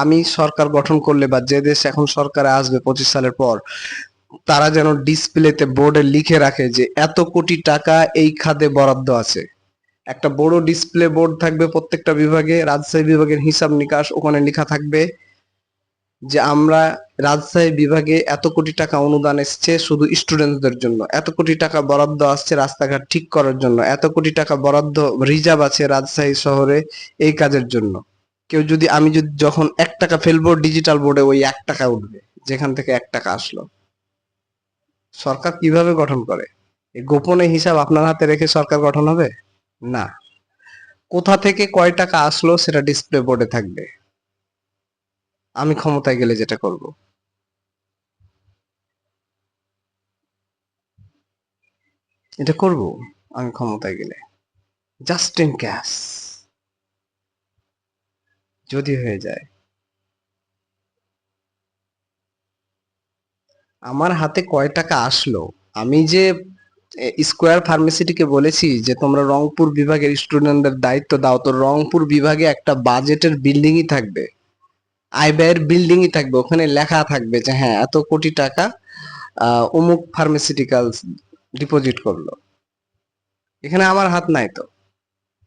আমি সরকার গঠন করলে বা যে দেশ এখন সরকারে আসবে 25 সালের পর, তারা যেন ডিসপ্লেতে বোর্ডে লিখে রাখে যে এত কোটি টাকা এই খাতে বরাদ্দ আছে। একটা বড় ডিসপ্লে বোর্ড থাকবে প্রত্যেকটা বিভাগে, রাজশাহী বিভাগের হিসাব নিকাশ ওখানে লেখা থাকবে যে আমরা রাজশাহী বিভাগে এত কোটি টাকা অনুদান এসছে শুধু স্টুডেন্টদের জন্য, এত কোটি টাকা বরাদ্দ আসছে রাস্তাঘাট ঠিক করার জন্য, এত কোটি টাকা বরাদ্দ রিজার্ভ আছে রাজশাহী শহরে এই কাজের জন্য। আমি যদি যখন 1 টাকা ফেলবো ডিজিটাল বোর্ডে ওই 1 টাকা উঠবে, যেখান থেকে 1 টাকা আসলো। সরকার কিভাবে গঠন করে? এই গোপনে হিসাব আপনার হাতে রেখে সরকার গঠন হবে না। কোথা থেকে কয় টাকা আসলো সেটা ডিসপ্লে বোর্ডে থাকবে। আমি ক্ষমতায় গেলে যেটা করব, এটা করব আমি ক্ষমতায় গেলে, জাস্ট ইন ক্যাশ যদি হয়ে যায়। আমার হাতে কয় টাকা আসলো, আমি যে স্কোয়ার ফার্মেসিটিকে বলেছি যে তোমরা রংপুর বিভাগের স্টুডেন্টদের দায়িত্ব দাও, তো রংপুর বিভাগে একটা বাজেটের বিল্ডিংই থাকবে, আয় ব্যয়ের বিল্ডিংই থাকবে, ওখানে লেখা থাকবে যে হ্যাঁ এত কোটি টাকা অমুক ফার্মাসিউটিক্যালস ডিপোজিট করলো। এখানে আমার হাত নাই তো,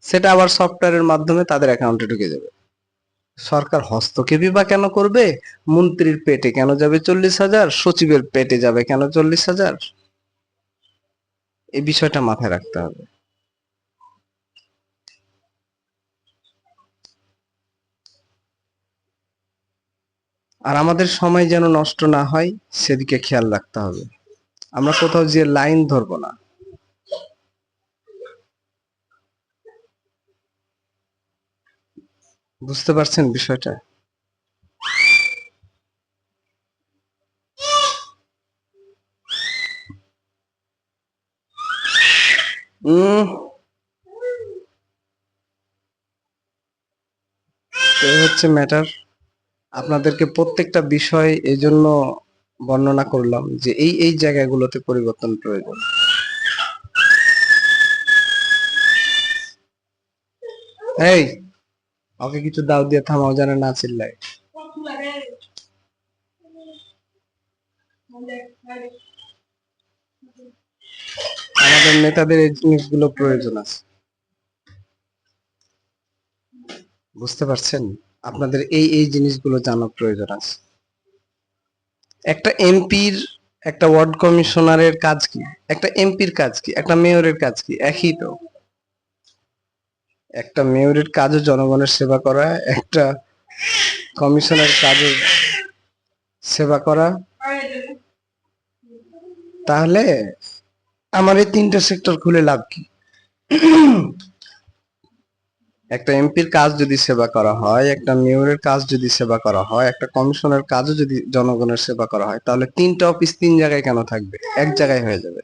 সেটা আবার সফটওয়্যারের মাধ্যমে তাদের অ্যাকাউন্টে ঢুকে যাবে। সরকার হস্তক্ষেপই বা কেন করবে? মন্ত্রীর পেটে কেন যাবে 40,000, সচিবের পেটে যাবে কেন 40,000? এই বিষয়টা মাথায় রাখতে হবে। আর আমাদের সময় যেন নষ্ট না হয় সেদিকে খেয়াল রাখতে হবে। আমরা কোথাও যে লাইন ধরবো না। বুঝতে পারছেন বিষয়টা? উম এই হচ্ছে ম্যাটার। আপনাদেরকে প্রত্যেকটা বিষয় এজন্য বর্ণনা করলাম যে এই জায়গাগুলোতে পরিবর্তন প্রয়োজন। এই, ওকে কিছু দাও দিয়ে থামাও, জানে না চিল্লায়। আমাদের নেতাদের এই জিনিসগুলো প্রয়োজন আছে, বুঝতে পারছেন? আপনাদের এই জিনিসগুলো জানার প্রয়োজন আছে। একটা এমপির, একটা ওয়ার্ড কমিশনারের কাজ কি, একটা এমপির কাজ কি, একটা মেয়রের কাজ কি? একই তো। একটা মেয়রের কাজও জনগণের সেবা করা, একটা কমিশনার কাজও সেবা করা। তাহলে আমার এই 3টে সেক্টর খুলে লাভ কি? একটা এমপির কাজ যদি সেবা করা হয়, একটা মেয়রের কাজ যদি সেবা করা হয়, একটা কমিশনের কাজও যদি জনগণের সেবা করা হয়, তাহলে 3টা অফিস 3 জায়গায় কেন থাকবে? এক জায়গায় হয়ে যাবে।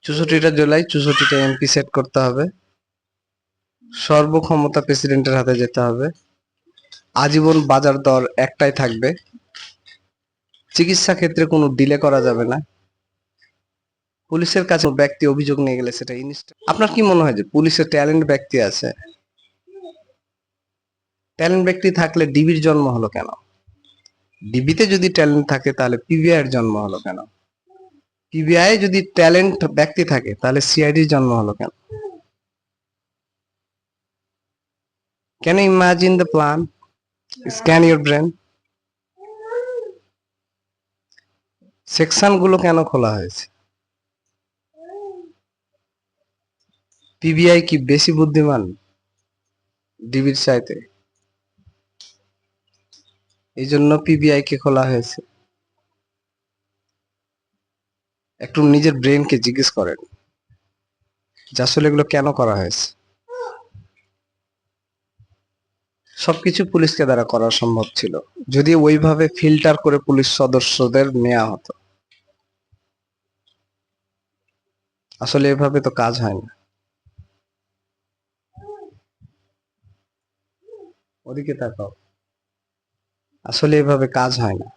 64টা জেলায় 64টা এমপি সেট করতে হবে, সর্বক্ষমতা প্রেসিডেন্টের হাতে যেতে হবে, আজীবন বাজার দর একটাই থাকবে, চিকিৎসা ক্ষেত্রে কোনো ডিলে করা যাবে না, পুলিশের কাছে ব্যক্তি অভিযোগ নিয়ে গেলে সেটা ইনস্ট্যান্ট। আপনার কি মনে হয় যে পুলিশের ট্যালেন্ট ব্যক্তি আছে? ট্যালেন্ট ব্যক্তি থাকলে ডিবির জন্ম হলো কেন? ডিবিতে যদি ট্যালেন্ট থাকে তাহলে পিবিআই এর জন্ম হলো কেন? পিবিআই যদি ট্যালেন্ট ব্যক্তি থাকে তাহলে সিআইডির জন্ম হলো কেন? Can you imagine the plan? Scan your brain. Section গুলো কেন খোলা হয়েছে? পিবিআই কি বেশি বুদ্ধিমান ডিবির চাইতে? এই জন্য পিবিআই কে খোলা হয়েছে। একটু নিজের ব্রেনকে জিজ্ঞেস করেন যে আসলে এগুলো কেন করা হয়েছে। সবকিছু পুলিশকে দ্বারা করা সম্ভব ছিল যদি ওইভাবে ফিল্টার করে পুলিশ সদস্যদের নেওয়া হতো। আসলে এভাবে তো কাজ হয় না। ওদিকে তাকাও। আসলে এভাবে কাজ হয় না।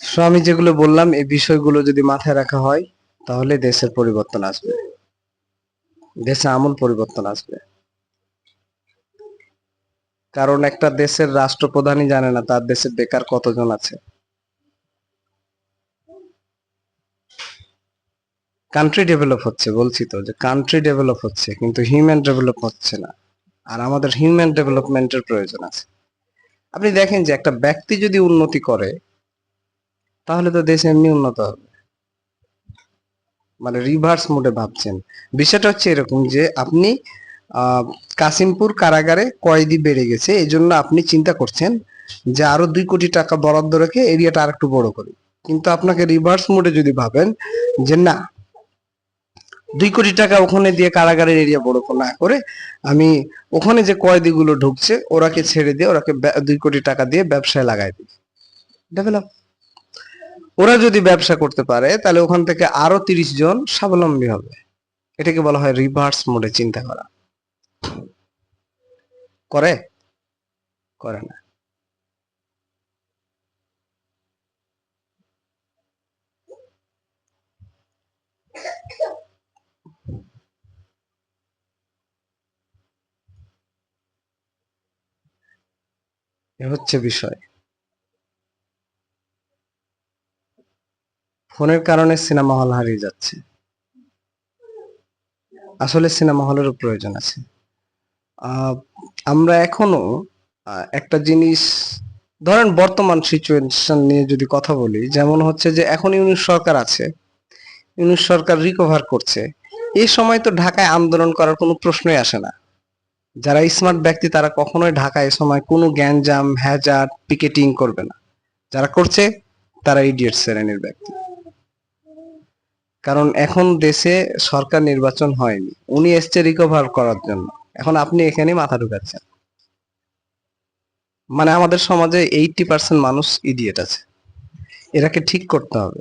সো আমি যেগুলো বললাম এই বিষয়গুলো যদি মাথায় রাখা হয় তাহলে দেশের পরিবর্তন আসবে, দেশে আমূল পরিবর্তন আসবে। কারণ একটা দেশের রাষ্ট্রপ্রধানই জানে না তার দেশে বেকার কতজন আছে। কান্ট্রি ডেভেলপ হচ্ছে, বলছি তো যে কান্ট্রি ডেভেলপ হচ্ছে, কিন্তু হিউম্যান ডেভেলপ হচ্ছে না। আর আমাদের হিউম্যান ডেভেলপমেন্টের প্রয়োজন আছে। আপনি দেখেন যে একটা ব্যক্তি যদি উন্নতি করে তাহলে তো দেশ এমনি উন্নত হবে। মানে রিভার্স মোডে ভাবছেন। বিষয়টা হচ্ছে এরকম যে আপনি আহ, কাশিমপুর কারাগারে কয়েদি বেড়ে গেছে, এই জন্য আপনি চিন্তা করছেন যে আরো 2 কোটি টাকা বরাদ্দ রেখে এরিয়াটা আর একটু বড় করি। কিন্তু আপনাকে রিভার্স মোডে যদি ভাবেন যে না, 2 কোটি টাকা ওখানে দিয়ে কারাগারের এরিয়া বড় না করে আমি ওখানে যে কয়েদিগুলো ঢুকছে ওরাকে ছেড়ে দিয়ে ওরাকে 2 কোটি টাকা দিয়ে ব্যবসায় লাগাই দিই, ডেভেলপ। ওরা যদি ব্যবসা করতে পারে তাহলে ওখান থেকে আরো 30 জন স্বাবলম্বী হবে। এটাকে বলা হয় রিভার্স মোডে চিন্তা করা। করে? করে না। এ হচ্ছে বিষয়। ফোনের কারণে সিনেমা হল হারিয়ে যাচ্ছে। আসলে সিনেমা হলেরও প্রয়োজন আছে। আহ, আমরা এখনো একটা জিনিস, ধরেন বর্তমান সিচুয়েশন নিয়ে যদি কথা বলি, যেমন হচ্ছে যে এখন ইউনিট সরকার আছে, ইউনিট সরকার রিকভার করছে। এই সময় তো ঢাকায় আন্দোলন করার কোনো প্রশ্নই আসে না। যারা স্মার্ট ব্যক্তি তারা কখনোই ঢাকায় এ সময় কোনো গ্যাঞ্জাম হ্যাজার্ড পিকেটিং করবে না। যারা করছে তারা ইডিয়েট শ্রেণীর ব্যক্তি। কারণ এখন দেশে সরকার নির্বাচন হয়নি, উনি এসছে রিকভার করার জন্য। এখন আপনি এখানে মাথা ঢুকাচ্ছেন। মানে আমাদের সমাজে 80% মানুষ ইডিয়েট আছে, এরাকে ঠিক করতে হবে।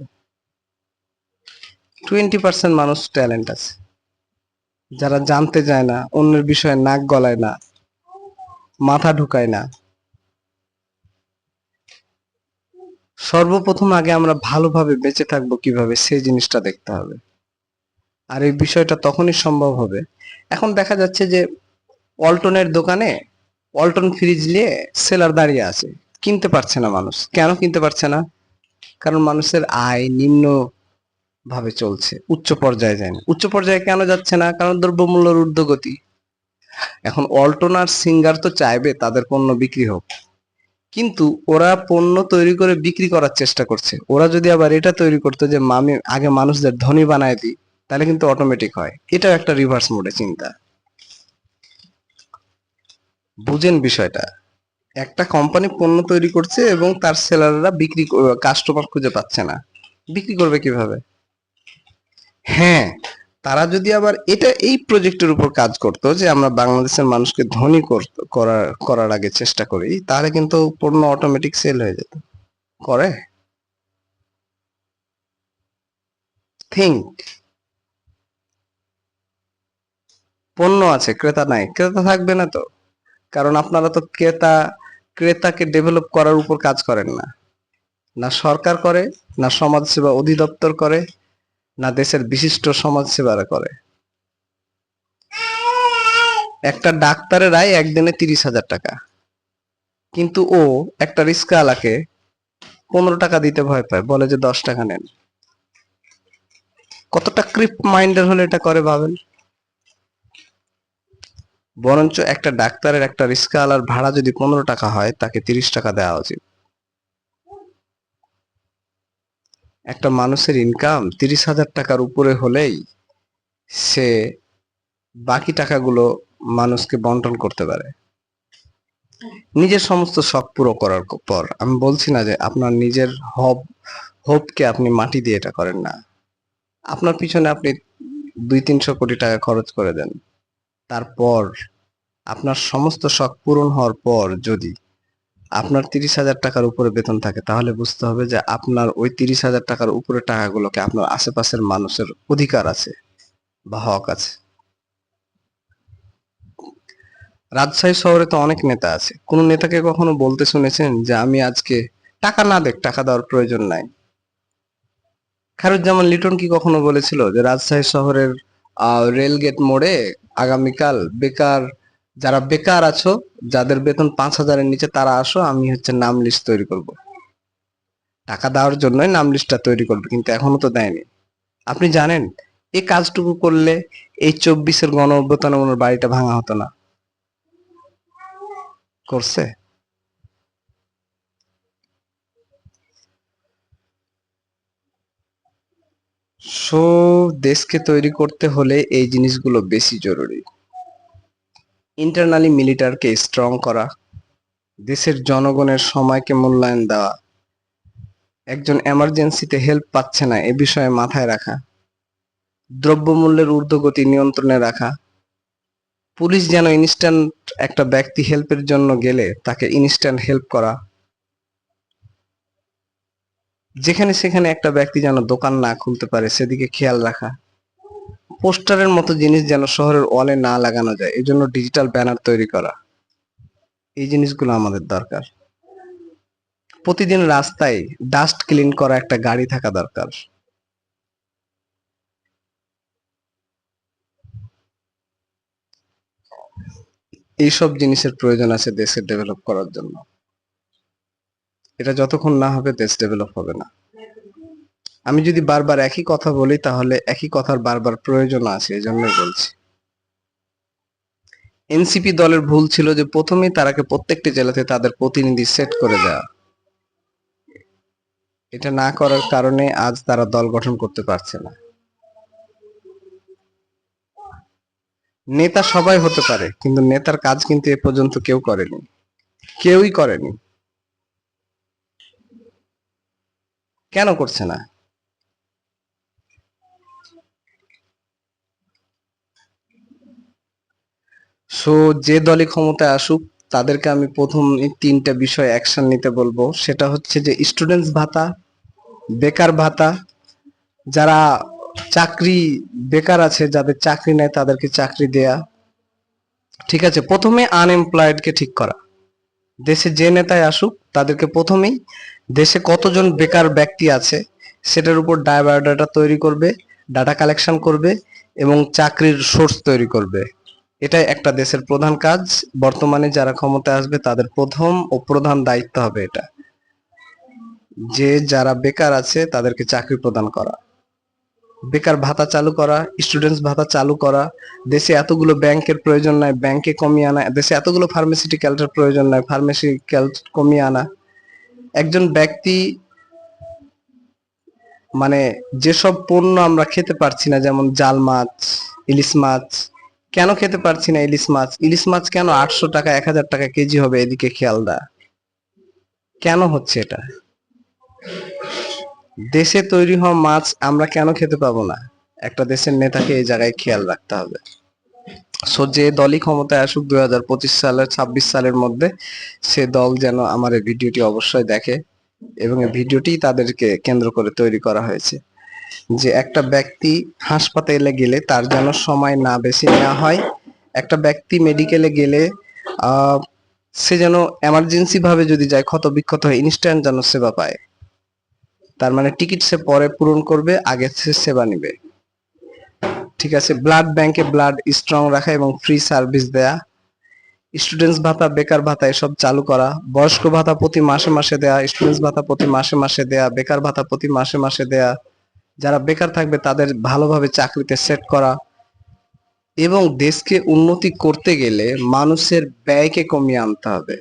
20% মানুষ ট্যালেন্ট আছে, যারা জানতে চায় না, অন্যের বিষয়ে নাক গলায় না, মাথা ঢুকায় না। সর্বপ্রথম আগে আমরা ভালোভাবে বেঁচে থাকবো কিভাবে সেই জিনিসটা দেখতে হবে। আর এই বিষয়টা তখনই সম্ভব হবে। এখন দেখা যাচ্ছে যে ওয়ালটনের দোকানে ওয়ালটন ফ্রিজ নিয়ে সেলার দাঁড়িয়ে আছে, কিনতে পারছে না মানুষ। কেন কিনতে পারছে না? কারণ মানুষের আয় নিম্ন ভাবে চলছে, উচ্চ পর্যায়ে যায় না। উচ্চ পর্যায়ে কেন যাচ্ছে না? কারণ দ্রব্যমূল্যের ঊর্ধ্বগতি। এখন ওয়ালটন আর সিঙ্গার তো চাইবে তাদের পণ্য বিক্রি হোক, কিন্তু ওরা পণ্য তৈরি করে বিক্রি করার চেষ্টা করছে। ওরা যদি আবার এটা তৈরি করতো যে আমি আগে মানুষদের ধনী বানায় দিই, তাহলে কিন্তু অটোমেটিক হয়। এটাও একটা রিভার্স মোডে চিন্তা। বুঝেন বিষয়টা। একটা কোম্পানি পণ্য তৈরি করছে এবং তার সেলাররা কাস্টমার খুঁজে পাচ্ছে না, বিক্রি করবে কিভাবে? হ্যাঁ, তারা যদি আবার এটা এই প্রজেক্টের উপর কাজ করতো যে আমরা বাংলাদেশের মানুষকে ধনী করার করার আগে চেষ্টা করি, তাহলে কিন্তু পণ্য অটোমেটিক সেল হয়ে যেত। করে? থিঙ্ক। পণ্য আছে, ক্রেতা নাই, ক্রেতা থাকবে না তো। কারণ আপনারা তো ক্রেতাকে ডেভেলপ করার উপর কাজ করেন না। না সরকার করে, না সমাজসেবা অধিদপ্তর করে, না দেশের বিশিষ্ট সমাজসেবারা করে। একটা ডাক্তারের আয় একদিনে 30,000 টাকা, কিন্তু ও একটা রিস্কাওয়ালাকে 15 টাকা দিতে ভয় পায়, বলে যে 10 টাকা নেন। কতটা ক্রিপ মাইন্ডের হলে এটা করে ভাবেন। বরঞ্চ একটা ডাক্তারের একটা রিস্কাওয়ালার ভাড়া যদি 15 টাকা হয়, তাকে 30 টাকা দেওয়া উচিত। একটা মানুষের ইনকাম 30,000 টাকার উপরে হলেই সে বাকি টাকাগুলো মানুষকে বন্টন করতে পারে। নিজের সমস্ত শখ পুরো করার পর, আমি বলছি না যে আপনার নিজের হোপকে আপনি মাটি দিয়ে এটা করেন না। আপনার পিছনে আপনি 200-300 কোটি টাকা খরচ করে দেন। তারপর আপনার সমস্ত শখ পূরণ হওয়ার পর যদি আপনার 30,000 টাকার উপরে বেতন থাকে, তাহলে বুঝতে হবে যে আপনার ওই 30,000 টাকার উপরে টাকাগুলোকে আপনার আশেপাশের মানুষের অধিকার আছে বা হক আছে। রাজশাহী শহরে তো অনেক নেতা আছে, কোন নেতাকে কখনো বলতে শুনেছেন যে আমি আজকে টাকা না দেখ, টাকা দেওয়ার প্রয়োজন নাই? খায়রুজ্জামান লিটন কি কখনো বলেছিল যে রাজশাহী শহরের রেলগেট মোড়ে আগামীকাল যারা বেকার আছো, যাদের বেতন 5,000-এর নিচে, তারা আসো, আমি হচ্ছে নাম লিস্ট তৈরি করব? টাকা দেওয়ার জন্যই নাম লিস্টটা তৈরি করবে, কিন্তু এখনো তো দেয়নি। আপনি জানেন এই কাজটুকু করলে এই 24-এর গণ অভ্যুত্থানে ওনার বাড়িটা ভাঙা হতো না? করছে। সো দেশকে তৈরি করতে হলে এই জিনিসগুলো বেশি জরুরি। ইন্টারনালি মিলিটারিকে স্ট্রং করা, দেশের জনগণের সময়কে মূল্যায়ন দেওয়া, একজন এমার্জেন্সিতে হেল্প পাচ্ছে না এ বিষয়ে মাথায় রাখা, দ্রব্যমূল্যের ঊর্ধ্বগতি নিয়ন্ত্রণে রাখা, পুলিশ যেন ইনস্ট্যান্ট একটা ব্যক্তি হেল্পের জন্য গেলে তাকে ইনস্ট্যান্ট হেল্প করা, যেখানে সেখানে একটা ব্যক্তি যেন দোকান না খুলতে পারে সেদিকে খেয়াল রাখা, পোস্টারের মতো জিনিস যেন শহরের ওয়ালে না লাগানো যায় এজন্য ডিজিটাল ব্যানার তৈরি করা। এই জিনিসগুলো আমাদের দরকার। প্রতিদিন রাস্তায় ডাস্ট ক্লিন করা একটা গাড়ি থাকা দরকার। এইসব জিনিসের প্রয়োজন আছে দেশের ডেভেলপ করার জন্য। এটা যতক্ষণ না হবে দেশ ডেভেলপ হবে না। আমি যদি বারবার একই কথা বলি তাহলে একই কথার বারবার প্রয়োজন আছে, এজন্যই বলছি। এনসিপি দলের ভুল ছিল যে প্রথমেই তারাকে প্রত্যেকটি জেলাতে তাদের প্রতিনিধি সেট করে দেওয়া। এটা না করার কারণে আজ তারা দল গঠন করতে পারছে না। নেতা সবাই হতে পারে, কিন্তু নেতার কাজ কিন্তু এ পর্যন্ত কেউ করেনি, কেউই করেনি। কেন করছে না? সো যে দলই ক্ষমতায় আসুক তাদেরকে আমি প্রথম তিনটা বিষয় অ্যাকশন নিতে বলবো। সেটা হচ্ছে যে স্টুডেন্টস ভাতা, বেকার ভাতা, যারা চাকরি বেকার আছে, যাদের চাকরি নেই তাদেরকে চাকরি দেয়া। ঠিক আছে, প্রথমে আনএমপ্লয়েডকে ঠিক করা। দেশে যে নেতায় আসুক তাদেরকে প্রথমেই দেশে কতজন বেকার ব্যক্তি আছে সেটার উপর বায়োডাটা তৈরি করবে, ডাটা কালেকশন করবে এবং চাকরির সোর্স তৈরি করবে। এটাই একটা দেশের প্রধান কাজ। বর্তমানে যারা ক্ষমতায় আসবে তাদের প্রথম ও প্রধান দায়িত্ব হবে এটা, যে যারা বেকার আছে তাদেরকে চাকরি প্রদান করা, বেকার ভাতা চালু করা, স্টুডেন্টস ভাতা চালু করা। দেশে এতগুলো ব্যাংকের প্রয়োজন নাই, ব্যাংকে কমিয়ে আনা। দেশে এতগুলো ফার্মাসিউটিক্যালের প্রয়োজন নাই, ফার্মাসিউটিক্যাল কমিয়ে আনা। একজন ব্যক্তি মানে যেসব পণ্য আমরা খেতে পারছি না, যেমন জাল মাছ, ইলিশ মাছ, কেন খেতে পারছি না ইলিশ মাছ? ইলিশ মাছ কেন 800 টাকা 1,000 টাকা কেজি হবে? এদিকে খেয়াল দা, কেন হচ্ছে এটা? দেশে তৈরি হওয়া মাছ আমরা কেন খেতে পাবো না? একটা দেশের নেতাকে এই জায়গায় খেয়াল রাখতে হবে। সো যে দলই ক্ষমতায় আসুক 2025 সালের 26 সালের মধ্যে, সে দল যেন আমার এই ভিডিওটি অবশ্যই দেখে, এবং এই ভিডিওটি তাদেরকে কেন্দ্র করে তৈরি করা হয়েছে, যে একটা ব্যক্তি হাসপাতালে গেলে তার যেন সময় না বেশি নেওয়া হয়। একটা ব্যক্তি মেডিকেলে গেলে আহ সে যেন এমার্জেন্সি ভাবে যদি যায়, ক্ষত বিক্ষত হয়ে ইনস্ট্যান্ট যেন সেবা পায়। তার মানে টিকিট সে পরে পূরণ করবে, আগে সে সেবা নিবে। ঠিক আছে, ব্লাড ব্যাংকে ব্লাড স্ট্রং রাখা এবং ফ্রি সার্ভিস দেয়া, স্টুডেন্টস ভাতা, বেকার ভাতা এসব চালু করা, বয়স্ক ভাতা প্রতি মাসে মাসে দেয়া, স্টুডেন্টস ভাতা প্রতি মাসে মাসে দেয়া, বেকার ভাতা প্রতি মাসে মাসে দেয়া, যারা বেকার থাকবে তাদের ভালোভাবে চাকরিতে সেট করা। এবং দেশকে উন্নতি করতে গেলে মানুষের ব্যয়কে কমিয়ে আনতে হবে।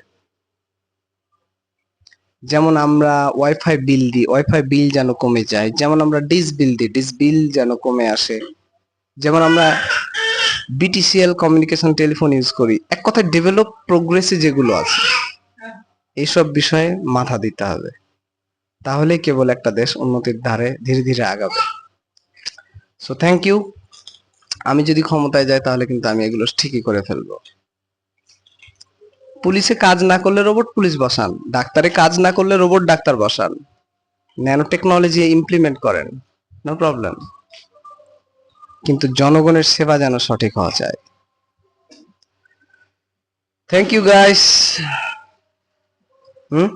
যেমন আমরা ওয়াইফাই বিল দিই, ওয়াইফাই বিল যেন কমে যায়। যেমন আমরা ডিস বিল দিই, ডিস বিল যেন কমে আসে। যেমন আমরা বিটিসিএল কমিউনিকেশন টেলিফোন ইউজ করি। এক কথায় ডেভেলপ প্রোগ্রেসে যেগুলো আছে এইসব বিষয়ে মাথা দিতে হবে, তাহলে কেবল একটা দেশ উন্নতির ধারে ধীরে ধীরে আগাবে। So thank you. আমি যদি ক্ষমতায় যাই তাহলে কিন্তু আমি এগুলো ঠিকই করে ফেলবো। পুলিশে কাজ না করলে রোবট পুলিশ বসান, ডাক্তারে কাজ না করলে রোবট ডাক্তার বসান, ন্যানো টেকনোলজি ইমপ্লিমেন্ট করেন, নো প্রবলেম। কিন্তু জনগণের সেবা যেন সঠিক হওয়া যায়। Thank you guys. হুম